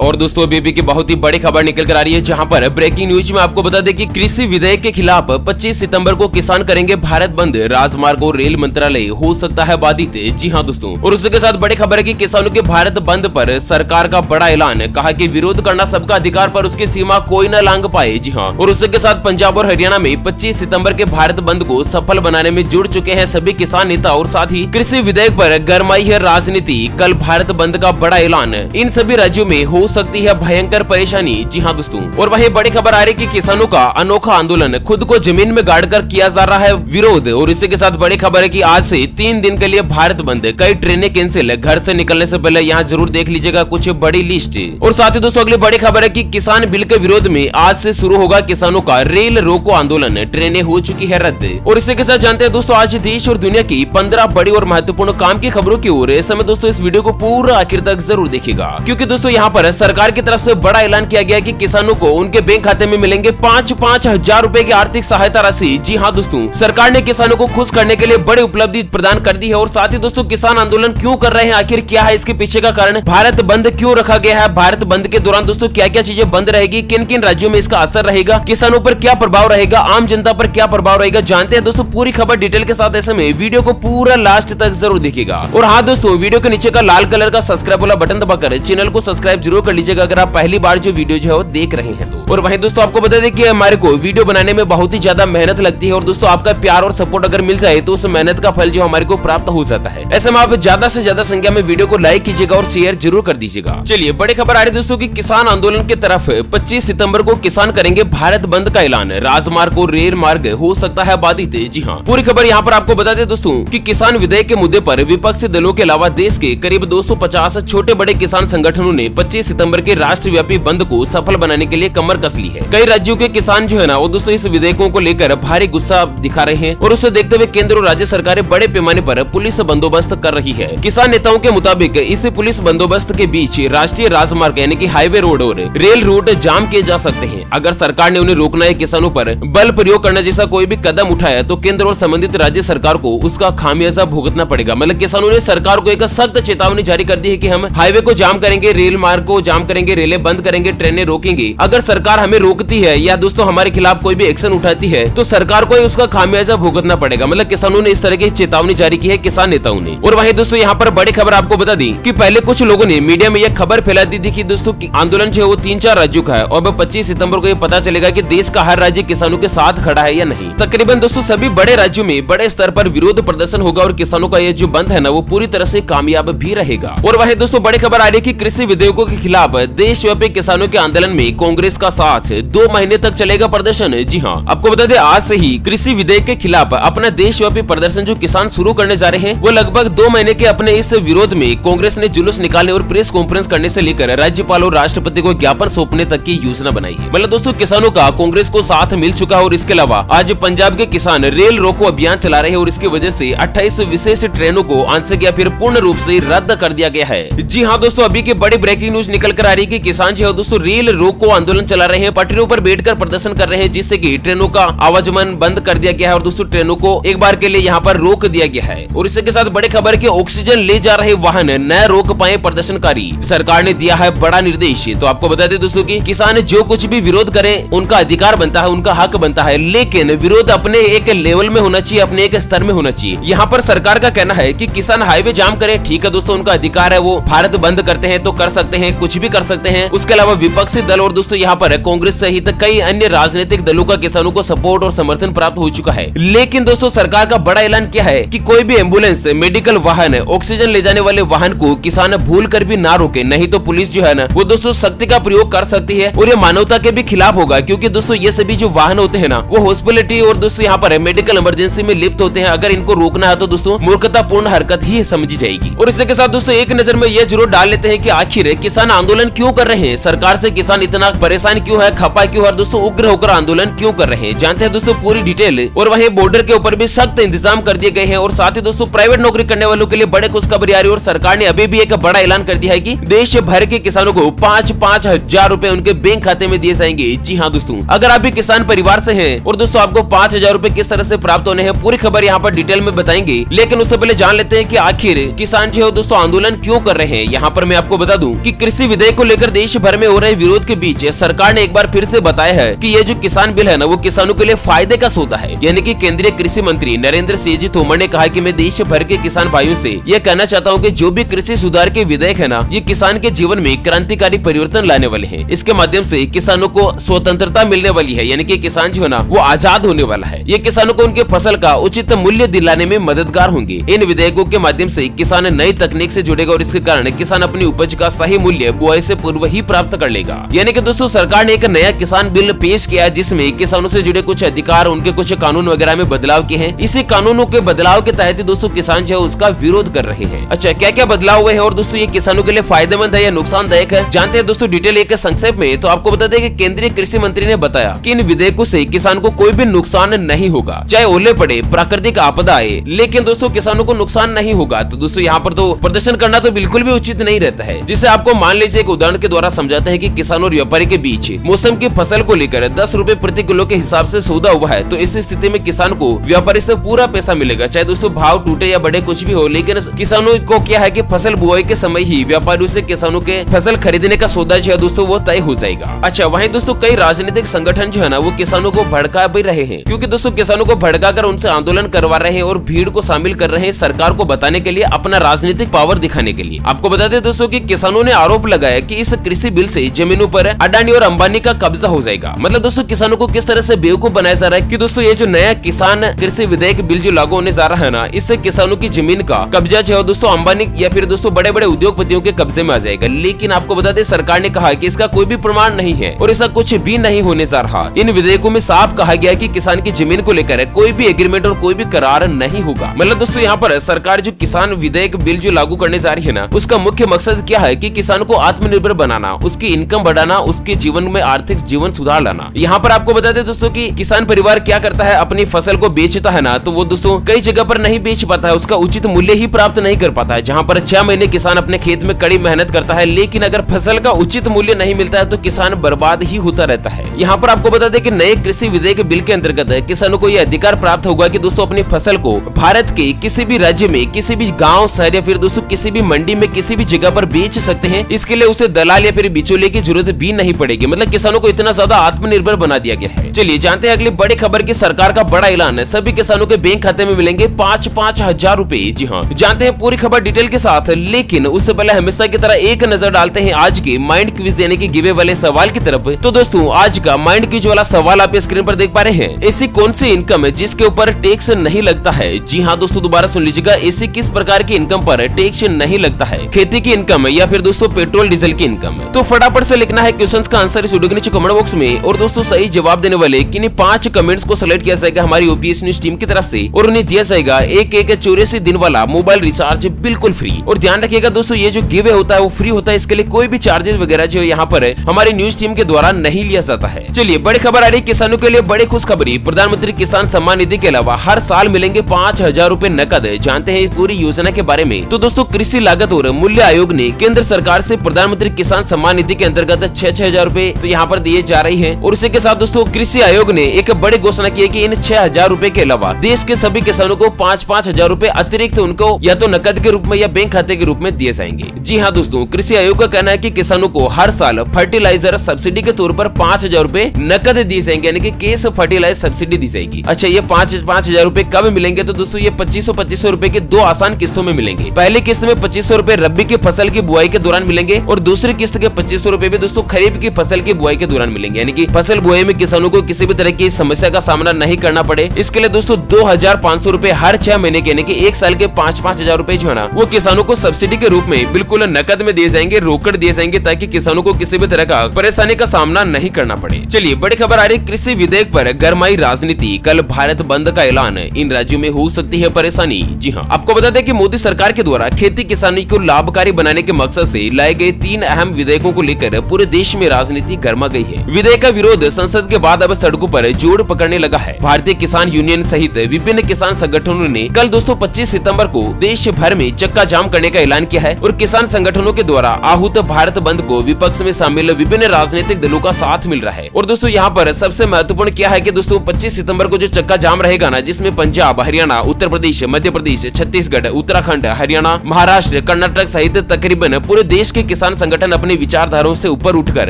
और दोस्तों अभी की बहुत ही बड़ी खबर निकल कर आ रही है, जहां पर ब्रेकिंग न्यूज में आपको बता दें कि कृषि विधेयक के खिलाफ 25 सितंबर को किसान करेंगे भारत बंद, राजमार्ग और रेल मंत्रालय हो सकता है बाधित। जी हां दोस्तों, और उसके साथ बड़ी खबर है कि किसानों के भारत बंद पर सरकार का बड़ा ऐलान, कहा कि विरोध करना सबका अधिकार पर उसकी सीमा कोई न लांघ पाए। जी हां, और उसके साथ पंजाब और हरियाणा में 25 सितंबर के भारत बंद को सफल बनाने में जुड़ चुके हैं सभी किसान नेता, और साथ ही कृषि विधेयक पर गरमाई है राजनीति। कल भारत बंद का बड़ा ऐलान, इन सभी राज्यों में हो सकती है भयंकर परेशानी। जी हां दोस्तों, और वहीं बड़ी खबर आ रही है कि किसानों का अनोखा आंदोलन, खुद को जमीन में गाड़ कर किया जा रहा है विरोध। और इसी के साथ बड़ी खबर है कि आज से 3 दिन के लिए भारत बंद, कई ट्रेनें कैंसिल। घर से निकलने से पहले यहाँ जरूर देख लीजिएगा कुछ बड़ी लिस्ट। और साथ ही दोस्तों अगली बड़ी खबर है कि किसान बिल के विरोध में आज से शुरू होगा किसानों का रेल रोको आंदोलन, ट्रेनें हो चुकी है रद्द। और इसी के साथ जानते हैं दोस्तों आज देश और दुनिया की 15 बड़ी और महत्वपूर्ण काम की खबरों की ओर। इस समय दोस्तों इस वीडियो को पूरा आखिर तक जरूर देखिएगा, क्योंकि दोस्तों यहाँ पर सरकार की तरफ से बड़ा ऐलान किया गया कि किसानों को उनके बैंक खाते में मिलेंगे 5-5 हजार रुपए की आर्थिक सहायता राशि। जी हाँ दोस्तों, सरकार ने किसानों को खुश करने के लिए बड़ी उपलब्धि प्रदान कर दी है। और साथ ही दोस्तों किसान आंदोलन क्यों कर रहे हैं, आखिर क्या है इसके पीछे का कारण, भारत बंद क्यों रखा गया है, भारत बंद के दौरान दोस्तों क्या क्या चीजें बंद रहेगी, किन किन राज्यों में इसका असर रहेगा, किसानों पर क्या प्रभाव रहेगा, आम जनता पर क्या प्रभाव रहेगा, जानते हैं दोस्तों पूरी खबर डिटेल के साथ। ऐसे में वीडियो को पूरा लास्ट तक जरूर देखिएगा। और हाँ दोस्तों, वीडियो के नीचे का लाल कलर का सब्सक्राइब वाला बटन दबाकर चैनल को सब्सक्राइब जरूर कर लीजिएगा अगर आप पहली बार जो वीडियो जो है वो देख रहे हैं तो। और वहीं दोस्तों आपको बता दें कि हमारे को वीडियो बनाने में बहुत ही ज्यादा मेहनत लगती है, और दोस्तों आपका प्यार और सपोर्ट अगर मिल जाए तो उस मेहनत का फल जो हमारे को प्राप्त हो जाता है। ऐसे में आप ज्यादा से ज्यादा संख्या में वीडियो को लाइक कीजिएगा और शेयर जरूर कर दीजिएगा। चलिए बड़ी खबर आ रही है दोस्तों की किसान आंदोलन की तरफ 25 सितंबर को किसान करेंगे भारत बंद का ऐलान, राजमार्ग और रेल मार्ग हो सकता है बाधित। जी हाँ, पूरी खबर यहाँ पर आपको बता दें दोस्तों कि किसान विधेयक के मुद्दे पर विपक्षी दलों के अलावा देश के करीब 250 छोटे बड़े किसान संगठनों ने 25 सितंबर के राष्ट्रव्यापी बंद को सफल बनाने के लिए कमर कस ली है। कई राज्यों के किसान जो है ना वो दोस्तों इस विधेयकों को लेकर भारी गुस्सा दिखा रहे हैं, और उसे देखते हुए केंद्र और राज्य सरकारें बड़े पैमाने पर पुलिस बंदोबस्त कर रही है। किसान नेताओं के मुताबिक इस पुलिस बंदोबस्त के बीच राष्ट्रीय राजमार्ग यानी कि हाईवे रोड और रेल रूट जाम किए जा सकते हैं। अगर सरकार ने उन्हें रोकना है, किसानों पर बल प्रयोग करना जैसा कोई भी कदम उठाया तो केंद्र और संबंधित राज्य सरकार को उसका खामियाजा भुगतना पड़ेगा। मतलब किसानों ने सरकार को एक सख्त चेतावनी जारी कर दी है कि हम हाईवे को जाम करेंगे, रेल मार्ग को जाम करेंगे, रेलें बंद करेंगे, ट्रेनें रोकेंगे। अगर सरकार हमें रोकती है या दोस्तों हमारे खिलाफ कोई भी एक्शन उठाती है तो सरकार को उसका खामियाजा भुगतना पड़ेगा। मतलब किसानों ने इस तरह की चेतावनी जारी की है किसान नेताओं ने। और वहीं दोस्तों यहाँ पर बड़ी खबर आपको बता दी कि पहले कुछ लोगों ने मीडिया में यह खबर फैला दी थी कि दोस्तों आंदोलन जो है वो 3-4 राज्यों का है, और अब 25 सितंबर को ये पता चलेगा कि देश का हर राज्य किसानों के साथ खड़ा है या नहीं। तकरीबन दोस्तों सभी बड़े राज्यों में बड़े स्तर पर विरोध प्रदर्शन होगा, और किसानों का ये जो बंद है ना वो पूरी तरह से कामयाब भी रहेगा। और वहीं दोस्तों बड़ी खबर आ रही है कि कृषि विधेयकों के खिलाफ देशव्यापी किसानों के आंदोलन में कांग्रेस का साथ, 2 महीने तक चलेगा प्रदर्शन। जी हाँ, आपको बता दें आज से ही कृषि विधेयक के खिलाफ अपना देशव्यापी प्रदर्शन जो किसान शुरू करने जा रहे हैं, वो लगभग 2 महीने के अपने इस विरोध में कांग्रेस ने जुलूस निकालने और प्रेस कॉन्फ्रेंस करने से लेकर राज्यपाल और राष्ट्रपति को ज्ञापन सौंपने तक की योजना बनाई है। मतलब दोस्तों किसानों का कांग्रेस को साथ मिल चुका है। और इसके अलावा आज पंजाब के किसान रेल रोको अभियान चला रहे हैं, और इसकी वजह से 28 विशेष ट्रेनों को आंशिक या फिर पूर्ण रूप से रद्द कर दिया गया है। जी हाँ दोस्तों, अभी की बड़ी ब्रेकिंग न्यूज निकल कर आ रही है कि किसान जो है दोस्तों रेल रोको आंदोलन चला रहे हैं, पटरियों पर बैठकर प्रदर्शन कर रहे हैं, जिससे कि ट्रेनों का आवागमन बंद कर दिया गया है, और दोस्तों ट्रेनों को एक बार के लिए यहाँ पर रोक दिया गया है। और इसके साथ बड़ी खबर है कि ऑक्सीजन ले जा रहे वाहन न रोक पाए प्रदर्शनकारी, सरकार ने दिया है बड़ा निर्देश। तो आपको बता दें दोस्तों कि किसान जो कुछ भी विरोध करें उनका अधिकार बनता है, उनका हक बनता है, लेकिन विरोध अपने एक लेवल में होना चाहिए, अपने एक स्तर में होना चाहिए। यहाँ पर सरकार का कहना है कि किसान हाईवे जाम करे, ठीक है दोस्तों उनका अधिकार है, वो भारत बंद करते हैं तो कर सकते हैं, कुछ भी कर सकते हैं। उसके अलावा विपक्षी दल और दोस्तों यहाँ पर कांग्रेस सहित कई अन्य राजनीतिक दलों का किसानों को सपोर्ट और समर्थन प्राप्त हो चुका है। लेकिन दोस्तों सरकार का बड़ा ऐलान क्या है कि कोई भी एम्बुलेंस, मेडिकल वाहन, ऑक्सीजन ले जाने वाले वाहन को किसान भूल कर भी ना रोके, नहीं तो पुलिस जो है ना वो दोस्तों सख्ती का प्रयोग कर सकती है, और ये मानवता के भी खिलाफ होगा। क्योंकि दोस्तों ये सभी जो वाहन होते हैं ना वो हॉस्पिटलिटी और दोस्तों यहाँ पर मेडिकल इमरजेंसी में लिप्त होते हैं। अगर इनको रोकना है तो दोस्तों मूर्खतापूर्ण हरकत ही समझी जाएगी। और इसके साथ दोस्तों एक नजर में ये जरूर डाल लेते हैं कि आखिर किसान आंदोलन क्यों कर रहे हैं, सरकार से किसान इतना परेशान क्यों है, खपा क्यों है, दोस्तों उग्र होकर आंदोलन क्यों कर रहे हैं, जानते हैं दोस्तों पूरी डिटेल। और वहीं बॉर्डर के ऊपर भी सख्त इंतजाम कर दिए गए हैं, और साथ ही दोस्तों प्राइवेट नौकरी करने वालों के लिए बड़े खुशखबरी आ रही है। और सरकार ने अभी भी एक बड़ा ऐलान कर दिया है कि देश भर के किसानों को 5-5 हजार रुपए उनके बैंक खाते में दिए जाएंगे। जी हाँ दोस्तों, अगर आप भी किसान परिवार से हैं और दोस्तों आपको 5,000 रुपए किस तरह से प्राप्त होने हैं, पूरी खबर यहाँ पर डिटेल में बताएंगे। लेकिन उससे पहले जान लेते हैं कि आखिर किसान जो है दोस्तों आंदोलन क्यों कर रहे हैं। यहाँ पर मैं आपको बता दूं कि कृषि विधेयक को लेकर देश भर में हो रहे विरोध के बीच सरकार ने एक बार फिर से बताया है कि ये जो किसान बिल है ना, वो किसानों के लिए फायदे का सौदा है। यानी कि केंद्रीय कृषि मंत्री नरेंद्र सिंह तोमर ने कहा कि मैं देश भर के किसान भाइयों से यह कहना चाहता हूँ कि जो भी कृषि सुधार के विधेयक है ना, ये किसान के जीवन में क्रांतिकारी परिवर्तन लाने वाले हैं। इसके माध्यम से किसानों को स्वतंत्रता मिलने वाली है, यानी कि किसान जो है ना, वो आजाद होने वाला है। ये किसानों को उनके फसल का उचित मूल्य दिलाने में मददगार होंगे। इन विधेयकों के माध्यम से किसान नई तकनीक से जुड़ेगा और इसके कारण किसान अपनी उपज का सही मूल्य बुआई से पूर्व ही प्राप्त कर लेगा। यानी कि दोस्तों सरकार ने एक नया किसान बिल पेश किया है, जिसमें किसानों से जुड़े कुछ अधिकार, उनके कुछ कानून वगैरह में बदलाव किए हैं। इसी कानूनों के बदलाव के तहत दोस्तों किसान जो है उसका विरोध कर रहे हैं। अच्छा, क्या क्या बदलाव हुए हैं और दोस्तों ये किसानों के लिए फायदेमंद है या नुकसानदायक है, जानते हैं दोस्तों डिटेल एक संक्षेप में। तो आपको बता दें कि केंद्रीय कृषि मंत्री ने बताया कि इन विधेयकों से किसान को कोई भी नुकसान नहीं होगा, चाहे ओले पड़े, प्राकृतिक आपदा आए, लेकिन दोस्तों किसानों को नुकसान नहीं होगा। तो दोस्तों यहाँ पर तो प्रदर्शन करना तो बिल्कुल भी उचित नहीं रहता है। जिसे आपको मान लीजिए एक उदाहरण के द्वारा समझाते हैं कि किसान और व्यापारी के बीच मौसम की फसल को लेकर 10 रुपए प्रति किलो के हिसाब से सौदा हुआ है, तो इस स्थिति में किसान को व्यापारी से पूरा पैसा मिलेगा, चाहे दोस्तों भाव टूटे या बढ़े कुछ भी हो। लेकिन किसानों को क्या है कि फसल बुआई के समय ही व्यापारियों से किसानों के फसल खरीदने का सौदा जो है दोस्तों वो तय हो जाएगा। अच्छा, वहीं दोस्तों कई राजनीतिक संगठन जो है ना, वो किसानों को भड़का भी रहे हैं, क्योंकि दोस्तों किसानों को भड़का कर उनसे आंदोलन करवा रहे हैं और भीड़ को शामिल कर रहे हैं सरकार को बताने के लिए, अपना राजनीतिक पावर दिखाने के लिए। आपको बता दें दोस्तों कि किसानों ने आरोप लगाया कि इस कृषि बिल से जमीनों पर अडानी और अंबानी का कब्जा हो जाएगा। मतलब दोस्तों किसानों को किस तरह से बेवकूफ बनाया जा रहा है कि दोस्तों ये जो नया किसान कृषि विधेयक बिल जो लागू होने जा रहा है ना, इससे किसानों की जमीन का कब्जा जो है दोस्तों अंबानी या फिर दोस्तों बड़े बड़े उद्योगपतियों के कब्जे में आ जाएगा। लेकिन आपको बता दें सरकार ने कहा कि इसका कोई भी प्रमाण नहीं है और ऐसा कुछ भी नहीं होने जा रहा। इन विधेयकों में साफ कहा गया है कि किसान की जमीन को लेकर कोई भी एग्रीमेंट और कोई भी करार नहीं होगा। मतलब दोस्तों यहाँ पर सरकार जो किसान विधेयक बिल जो लागू करने जा रही है ना, उसका मुख्य मकसद क्या है कि किसान को आत्मनिर्भर बनाना, उसकी इनकम बढ़ाना, उसके जीवन में आर्थिक जीवन सुधार लाना। यहाँ पर आपको बता दें दोस्तों कि किसान परिवार क्या करता है, अपनी फसल को बेचता है ना, तो वो दोस्तों कई जगह पर नहीं बेच पाता है, उसका उचित मूल्य ही प्राप्त नहीं कर पाता है। जहाँ पर 6 महीने किसान अपने खेत में कड़ी मेहनत करता है, लेकिन अगर फसल का उचित मूल्य नहीं मिलता है तो किसान बर्बाद ही होता रहता है। यहाँ पर आपको बता दें कि नए कृषि विधेयक बिल के अंतर्गत किसानों को यह अधिकार प्राप्त होगा कि दोस्तों अपनी फसल को भारत के किसी भी राज्य में, किसी भी गाँव, शहर या फिर दोस्तों किसी भी मंडी में, किसी भी जगह पर बेच सकते हैं। इसके लिए उसे दलाल या फिर बिचौलिए की जरूरत भी नहीं पड़ेगी। मतलब किसानों को इतना ज्यादा आत्मनिर्भर बना दिया गया है। चलिए जानते हैं अगली बड़ी खबर की सरकार का बड़ा ऐलान है, सभी किसानों के बैंक खाते में मिलेंगे 5-5 हजार रूपए। जी हाँ, जानते हैं पूरी खबर डिटेल के साथ, लेकिन उससे पहले हमेशा की तरह एक नजर डालते हैं आज के माइंड क्विज यानी कि गिवे वाले सवाल की तरफ। तो दोस्तों आज का माइंड क्विज वाला सवाल आप स्क्रीन पर देख पा रहे हैं। ऐसी कौन सी इनकम है जिसके ऊपर टैक्स नहीं लगता है? जी हाँ दोस्तों, दोबारा सुन लीजिएगा, ऐसी किस प्रकार की इनकम पर टैक्स नहीं लगता है? खेती की इनकम है या फिर दोस्तों पेट्रोल डीजल की इनकम है? तो फटाफट से लिखना है क्वेश्चन का आंसर इस वीडियो के नीचे कमेंट बॉक्स में। और दोस्तों सही जवाब देने वाले किन्हीं 5 कमेंट्स को सेलेक्ट किया जाएगा हमारी ओपीएस न्यूज टीम की तरफ से और उन्हें दिया जाएगा एक 84 दिन वाला मोबाइल रिचार्ज बिल्कुल फ्री। और ध्यान रखिएगा दोस्तों, ये जो गिव होता है वो फ्री होता है, इसके लिए कोई भी चार्जेस वगैरह जो यहाँ पर हमारी न्यूज टीम के द्वारा नहीं लिया जाता है। चलिए बड़ी खबर आ रही किसानों के लिए, बड़ी खुशखबरी, प्रधानमंत्री किसान सम्मान निधि के अलावा हर साल मिलेंगे 5,000 रूपए नकद। जानते हैं पूरी योजना के बारे में। तो दोस्तों कृषि लागत और मूल्य आयोग ने केंद्र सरकार से प्रधानमंत्री किसान सम्मान निधि के अंतर्गत 6,000 रूपए तो यहाँ पर दिए जा रही है। और इसी के साथ दोस्तों कृषि आयोग ने एक बड़ी घोषणा की है कि इन 6,000 रूपए के अलावा देश के सभी किसानों को 5-5 हजार रूपए अतिरिक्त उनको या तो नकद के रूप में या बैंक खाते के रूप में दिए जाएंगे। जी हाँ दोस्तों, कृषि आयोग का कहना है कि किसानों को हर साल फर्टिलाइजर सब्सिडी के तौर पर 5,000 रूपए नकद दिए जाएंगे, यानी कि केस फर्टिलाइजर सब्सिडी दी जाएगी। अच्छा, ये 5,000 रूपए कब मिलेंगे? तो दोस्तों ये 2500 रूपए के 2 आसान किस्तों में मिलेंगे। पहली किस्त में 2500 रूपए रबी की फसल की बुआई के दौरान मिलेंगे और दूसरी किस्त के 2500 रूपए भी दोस्तों खरीफ की फसल की बुआई के दौरान मिलेंगे, यानी कि फसल बुआई में किसानों को किसी भी तरह की समस्या का सामना नहीं करना पड़े। इसके लिए दोस्तों 2,500 रूपए हर 6 महीने के, यानी कि 1 साल के 5-5 हजार रूपए जो है ना, वो किसानों को सब्सिडी के रूप में बिल्कुल नकद में दिए जाएंगे, रोकड़ दिए जाएंगे, ताकि किसानों को किसी भी तरह का परेशानी का सामना नहीं करना पड़े। चलिए बड़ी खबर आ रही कृषि विधेयक पर गरमाई राजनीति, कल भारत बंद का ऐलान, इन राज्यों में हो सकती है परेशानी। जी हाँ, आपको बता दें कि मोदी सरकार के द्वारा खेती किसानी को लाभकारी बनाने के मकसद से लाए गए 3 अहम विधेयकों को लेकर पूरे देश में राजनीति गर्मा गई है। विधेयक का विरोध संसद के बाद अब सड़कों पर जोर पकड़ने लगा है। भारतीय किसान यूनियन सहित विभिन्न किसान संगठनों ने कल दोस्तों 25 सितंबर को देश भर में चक्का जाम करने का ऐलान किया है और किसान संगठनों के द्वारा आहूत भारत बंद को विपक्ष में शामिल विभिन्न राजनीतिक दलों का साथ मिल रहा है। और दोस्तों यहाँ पर सबसे महत्वपूर्ण क्या है कि दोस्तों 25 सितंबर को जो चक्का जाम रहेगा ना, जिसमें पंजाब, हरियाणा, उत्तर प्रदेश, मध्य प्रदेश, छत्तीसगढ़, उत्तराखंड, हरियाणा, महाराष्ट्र, कर्नाटक सहित तकरीबन पूरे देश के किसान किसान संगठन अपनी विचारधाराओं से ऊपर उठकर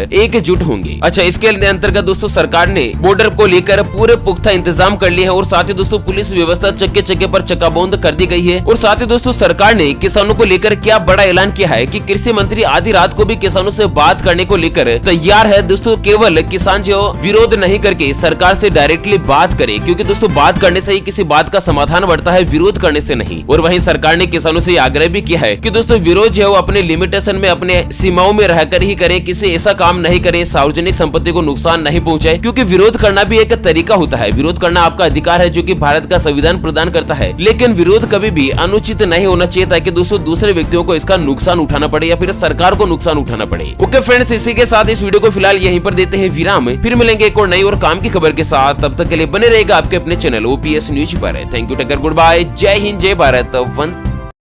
एकजुट होंगे। अच्छा, इसके अंतर्गत दोस्तों सरकार ने बॉर्डर को लेकर पूरे पुख्ता इंतजाम कर लिए है और साथ ही दोस्तों पुलिस व्यवस्था चक्के चक्के पर चकाबंद कर दी गई है। और साथ ही दोस्तों सरकार ने किसानों को लेकर क्या बड़ा ऐलान किया है कि कृषि मंत्री आधी रात को भी किसानों से बात करने को लेकर तैयार है। दोस्तों केवल किसान जो विरोध नहीं करके सरकार से डायरेक्टली बात करे, क्योंकि दोस्तों बात करने से ही किसी बात का समाधान बढ़ता है, विरोध करने से नहीं। और वहीं सरकार ने किसानों से आग्रह भी किया है कि दोस्तों विरोध जो है वो अपने लिमिटेशन में, अपने सीमाओं में रहकर ही करें, किसी ऐसा काम नहीं करें, सार्वजनिक संपत्ति को नुकसान नहीं पहुंचाए, क्योंकि विरोध करना भी एक तरीका होता है। विरोध करना आपका अधिकार है जो कि भारत का संविधान प्रदान करता है, लेकिन विरोध कभी भी अनुचित नहीं होना चाहिए ताकि दोस्तों दूसरे व्यक्तियों को इसका नुकसान उठाना पड़े या फिर सरकार को नुकसान उठाना पड़े। ओके फ्रेंड्स, इसी के साथ इस वीडियो को फिलहाल यहीं पर देते हैं विराम। फिर मिलेंगे एक और नई और काम की खबर के साथ। तब तक के लिए बने रहेगा आपके अपने चैनल OPS न्यूज पर। Thank you, take care, good bye, जय हिंद, जय भारत, वंदे